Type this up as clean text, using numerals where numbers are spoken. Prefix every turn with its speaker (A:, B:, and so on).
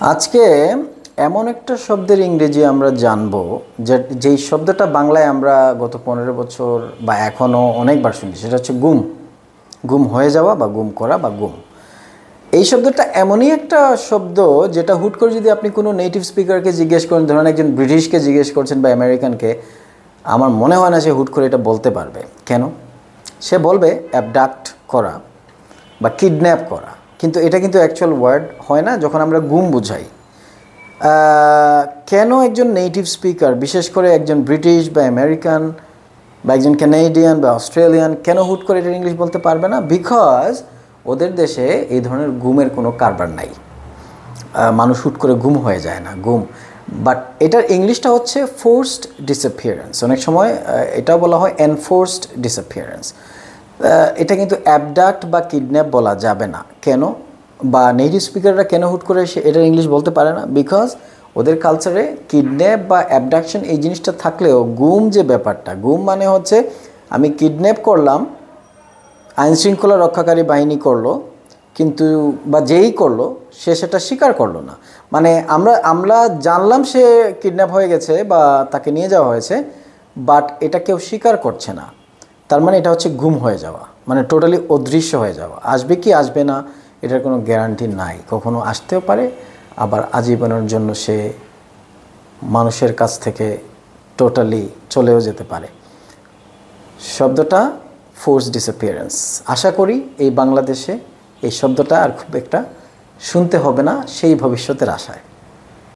A: আজকে এমন একটা শব্দের ইংরেজি আমরা জানবো যেই শব্দটা বাংলায় আমরা গত 15 বছর বা এখনও অনেকবার শুনি, সেটা হচ্ছে গুম। গুম হয়ে যাওয়া বা গুম করা বা গুম। এই শব্দটা এমনই একটা শব্দ যেটা হুট করে যদি আপনি কোনো নেটিভ স্পিকারকে জিজ্ঞেস করেন, ধরেন একজন ব্রিটিশকে জিজ্ঞেস করছেন বা আমেরিকানকে, আমার মনে হয় না সে হুট করে এটা বলতে পারবে। কেন? সে বলবে অ্যাবডাক্ট করা বা কিডন্যাপ করা, কিন্তু এটা কিন্তু অ্যাকচুয়াল ওয়ার্ড হয় না যখন আমরা গুম বুঝাই। কেন একজন নেটিভ স্পিকার, বিশেষ করে একজন ব্রিটিশ বা আমেরিকান বা একজন কানাডিয়ান বা অস্ট্রেলিয়ান, কেন হুট করে এটা ইংলিশ বলতে পারবে না? বিকজ ওদের দেশে এই ধরনের গুমের কোনো কারবার নাই। মানুষ হুট করে গুম হয়ে যায় না, গুম। বাট এটার ইংলিশটা হচ্ছে ফোর্সড ডিসঅ্যাপিয়ারেন্স। অনেক সময় এটাও বলা হয় এনফোর্সড ডিসঅ্যাপিয়ারেন্স। এটা কিন্তু অ্যাবডাক্ট বা কিডন্যাপ বলা যাবে না। কেন? বা নেটিভ স্পিকাররা কেন হুট করে এটার ইংলিশ বলতে পারে না? বিকজ ওদের কালচারে কিডন্যাপ বা অ্যাবডাকশন এই জিনিসটা থাকলেও গুম যে ব্যাপারটা, গুম মানে হচ্ছে আমি কিডন্যাপ করলাম, আইনশৃঙ্খলা রক্ষাকারী বাহিনী করলো, কিন্তু বা যেই করলো সে সেটা স্বীকার করলো না। মানে আমরা জানলাম সে কিডন্যাপ হয়ে গেছে বা তাকে নিয়ে যাওয়া হয়েছে, বাট এটা কেউ স্বীকার করছে না। তার মানে এটা হচ্ছে গুম হয়ে যাওয়া, মানে টোটালি অদৃশ্য হয়ে যাওয়া। আসবে কি আসবে না এটার কোনো গ্যারান্টি নাই, কখনো আসতেও পারে, আবার আজীবনের জন্য সে মানুষের কাছ থেকে টোটালি চলেও যেতে পারে। শব্দটা ফোর্স ডিসঅ্যাপিয়ারেন্স। আশা করি এই বাংলাদেশে এই শব্দটা আর খুব একটা শুনতে হবে না, সেই ভবিষ্যতের আশায়।